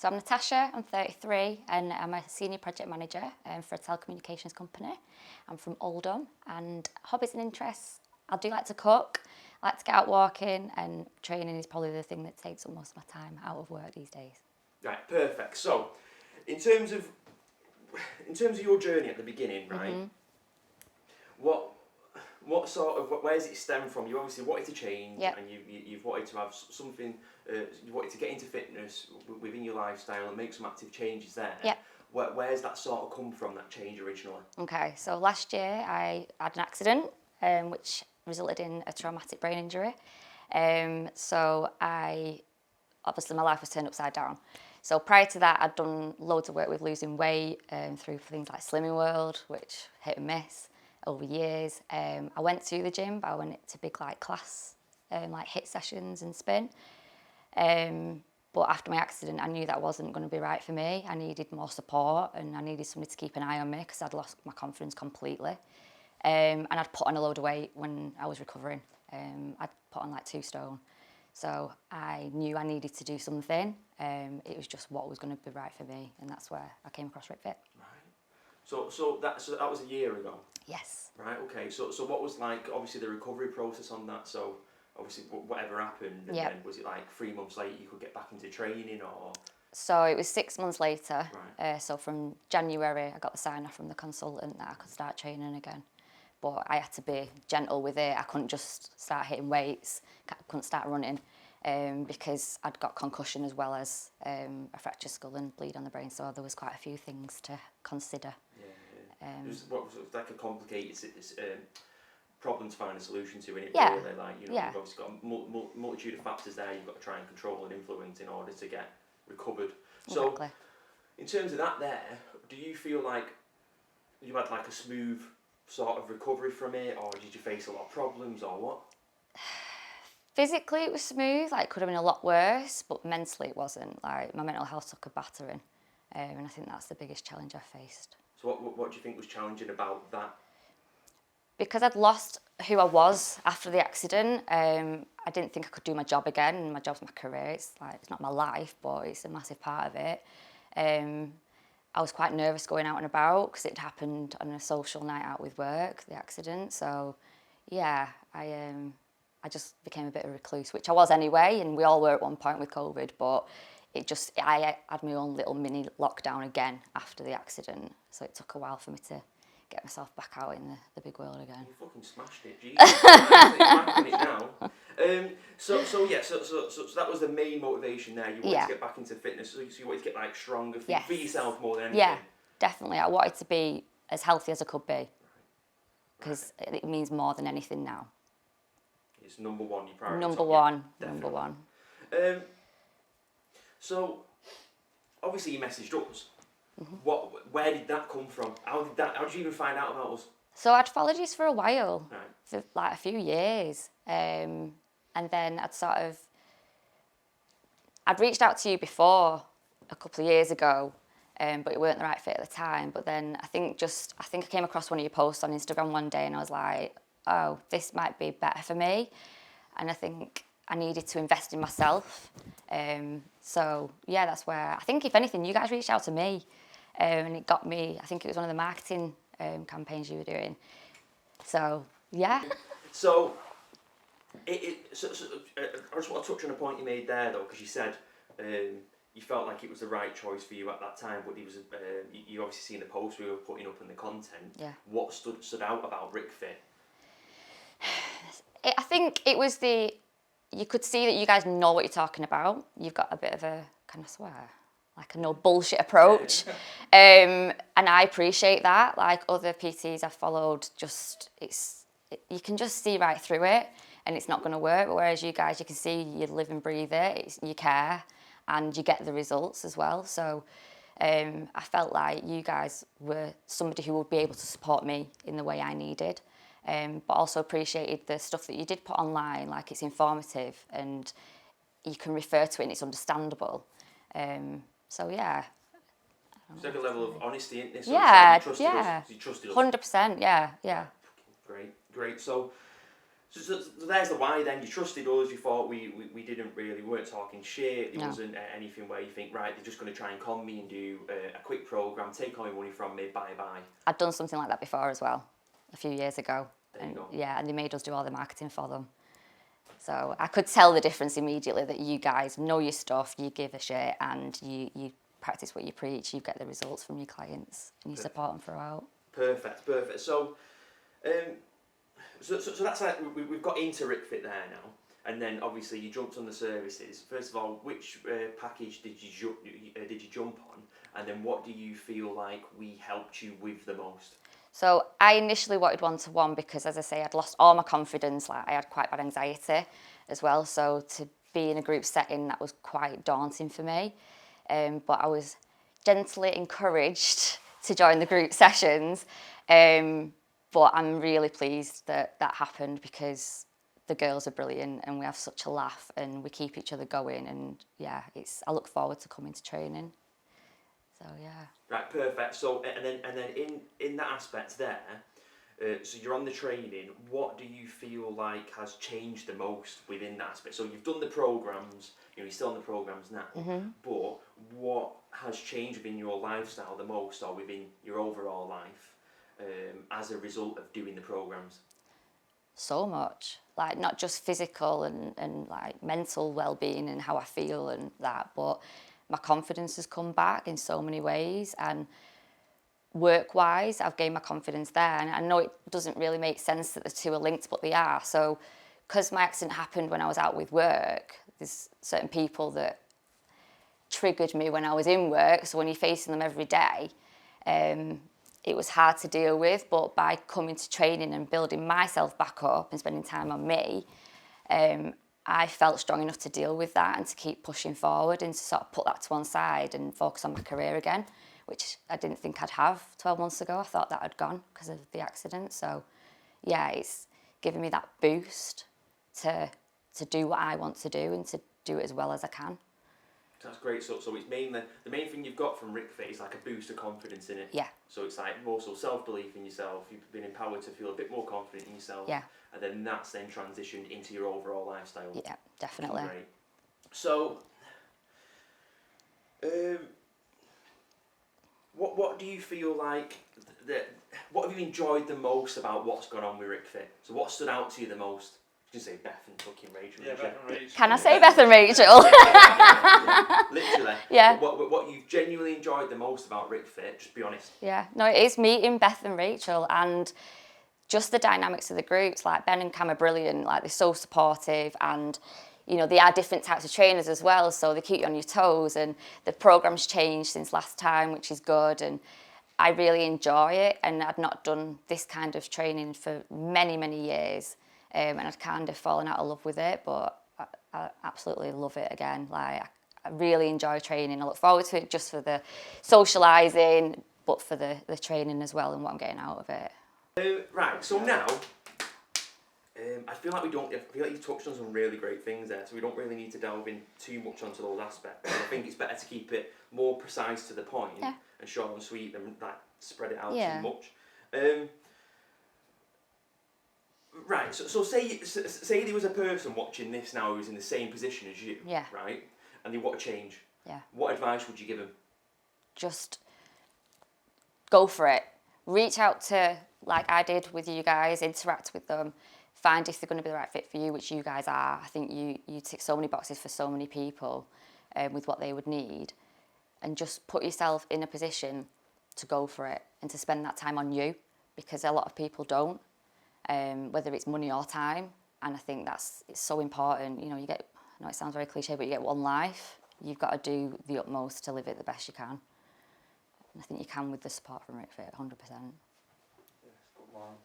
So I'm Natasha, I'm 33 and I'm a senior project manager for a telecommunications company. I'm from Oldham, and hobbies and interests, I do like to cook, I like to get out walking, and training is probably the thing that takes up most of my time out of work these days. Right, perfect. So, in terms of your journey at the beginning, right? Mm-hmm. What sort of where does it stem from? You obviously wanted to change, Yep. and you've wanted to have something. You wanted to get into fitness within your lifestyle and make some active changes there. Yep. Where's that sort of come from? That change originally. Okay, so last year I had an accident which resulted in a traumatic brain injury. So obviously my life was turned upside down. So prior to that, I'd done loads of work with losing weight through things like Slimming World, which hit and miss over years. I went to the gym, but I went to big like class, like HIIT sessions and spin. But after my accident, I knew that wasn't going to be right for me. I needed more support, and I needed somebody to keep an eye on me because I'd lost my confidence completely. And I'd put on a load of weight when I was recovering. I'd put on like 2 stone. So I knew I needed to do something. It was just what was going to be right for me, and that's where I came across Rick Fit. Right. So that was a year ago. Yes. Right. Okay. So what was like obviously the recovery process on that? So obviously whatever happened, and Yep. then was it like 3 months later you could get back into training or? So it was 6 months later. Right. So from January, I got the sign off from the consultant that I could start training again. But I had to be gentle with it. I couldn't just start hitting weights. Couldn't start running because I'd got concussion as well as a fractured skull and bleed on the brain. So there was quite a few things to consider. Yeah. It was like a complicated problem to find a solution to, and it Yeah. really like you've obviously got a multitude of factors there. You've got to try and control and influence in order to get recovered. So, Exactly. in terms of that, do you feel like you had like a smooth sort of recovery from it, or did you face a lot of problems, or what? Physically, it was smooth. Like, it could have been a lot worse, but mentally, it wasn't. Like, my mental health took a battering, and I think that's the biggest challenge I faced. So, what do you think was challenging about that? Because I'd lost who I was after the accident, I didn't think I could do my job again. And my job's my career. It's not my life, but it's a massive part of it. I was quite nervous going out and about because it happened on a social night out with work, the accident. So, yeah, I just became a bit of a recluse, which I was anyway, and we all were at one point with COVID. But I had my own little mini lockdown again after the accident. So it took a while for me to get myself back out in the big world again. You fucking smashed it, Jesus. Back on it now. So that was the main motivation there. You wanted to get back into fitness, so you wanted to get like stronger for yourself more than anything. Yeah, definitely. I wanted to be as healthy as I could be because it means more than anything now. It's number one, your priority. Number one. So obviously you messaged us. Mm-hmm. Where did that come from? How did you even find out about us? So I'd followed you for a while, Right. for like a few years, and then I'd reached out to you before a couple of years ago, but it weren't the right fit at the time. But then I think I came across one of your posts on Instagram one day, and I was like, oh, this might be better for me, and I think I needed to invest in myself. So yeah, that's where I think if anything, you guys reached out to me. And it got me, I think it was one of the marketing campaigns you were doing. So, yeah. So, I just want to touch on a point you made there, though, because you said you felt like it was the right choice for you at that time, but you obviously seen the post we were putting up in the content. Yeah. What stood out about Rick Fit? I think it was you could see that you guys know what you're talking about. You've got a bit of a, can I swear? Like a no bullshit approach. And I appreciate that. Like other PTs I've followed, you can just see right through it and it's not going to work. But whereas you guys, you can see you live and breathe it, you care and you get the results as well. So I felt like you guys were somebody who would be able to support me in the way I needed. But also appreciated the stuff that you did put online, like it's informative and you can refer to it and it's understandable. So yeah. It's like a level of honesty in this. Yeah, you trusted us. You trusted us. 100%, yeah. Great. So So there's the why then. You trusted us, you thought we weren't talking shit, there No. wasn't anything where you think, right, they're just going to try and con me and do a quick programme, take all my money from me, bye. I'd done something like that before as well, a few years ago. There you go. Yeah, and they made us do all the marketing for them. So I could tell the difference immediately that you guys know your stuff, you give a shit, and you practice what you preach, you get the results from your clients, and you support them throughout. Perfect. So that's like, we've got into RickFit there now, and then obviously you jumped on the services. First of all, which package did you jump on, and then what do you feel like we helped you with the most? So I initially wanted one-to-one because, as I say, I'd lost all my confidence. Like, I had quite bad anxiety as well. So to be in a group setting, that was quite daunting for me. But I was gently encouraged to join the group sessions. But I'm really pleased that happened because the girls are brilliant and we have such a laugh and we keep each other going. And yeah, I look forward to coming to training. So yeah. Right, perfect. So and then in that aspect there, so you're on the training. What do you feel like has changed the most within that aspect? So you've done the programs. You're still on the programs now. Mm-hmm. But what has changed within your lifestyle the most, or within your overall life, as a result of doing the programs? So much, like not just physical and like mental well-being and how I feel and that, but my confidence has come back in so many ways, and work-wise I've gained my confidence there. And I know it doesn't really make sense that the two are linked, but they are. So because my accident happened when I was out with work, there's certain people that triggered me when I was in work, so when you're facing them every day, it was hard to deal with. But by coming to training and building myself back up and spending time on me, I felt strong enough to deal with that and to keep pushing forward and to sort of put that to one side and focus on my career again, which I didn't think I'd have 12 months ago. I thought that had gone because of the accident. So yeah, it's given me that boost to do what I want to do and to do it as well as I can. That's great. So it's mainly the main thing you've got from RickFit is like a boost of confidence in it. Yeah. So it's like also self-belief in yourself. You've been empowered to feel a bit more confident in yourself. Yeah. And then that's then transitioned into your overall lifestyle. Yeah, definitely. Great. So, what do you feel like what have you enjoyed the most about what's gone on with RickFit? So what stood out to you the most? You can say Beth and fucking Rachel. Yeah, Beth and Rachel. Can I say Beth and Rachel? Yeah, literally. Yeah. What you've genuinely enjoyed the most about RickFit? Just be honest. Yeah, no, it is meeting Beth and Rachel and just the dynamics of the groups. Like Ben and Cam are brilliant. Like, they're so supportive, and you know, they are different types of trainers as well, so they keep you on your toes. And the program's changed since last time, which is good, and I really enjoy it. And I'd not done this kind of training for many years, and I'd kind of fallen out of love with it, but I absolutely love it again. Like, I really enjoy training. I look forward to it just for the socialising, but for the training as well and what I'm getting out of it. Right, so now, I feel like you've touched on some really great things there, so we don't really need to delve in too much onto those aspects. I think it's better to keep it more precise to the point, Yeah. and short and sweet than like spread it out Yeah. too much. Right, so say there was a person watching this now who's in the same position as you, Yeah. right, and they want to change. Yeah. What advice would you give them? Just go for it. Reach out to, like I did with you guys, interact with them, find if they're going to be the right fit for you, which you guys are. I think you tick so many boxes for so many people with what they would need, and just put yourself in a position to go for it and to spend that time on you, because a lot of people don't, whether it's money or time. And I think it's so important. You know, I know it sounds very cliche, but you get one life. You've got to do the utmost to live it the best you can. And I think you can with the support from RickFit, 100%. Yes, good man.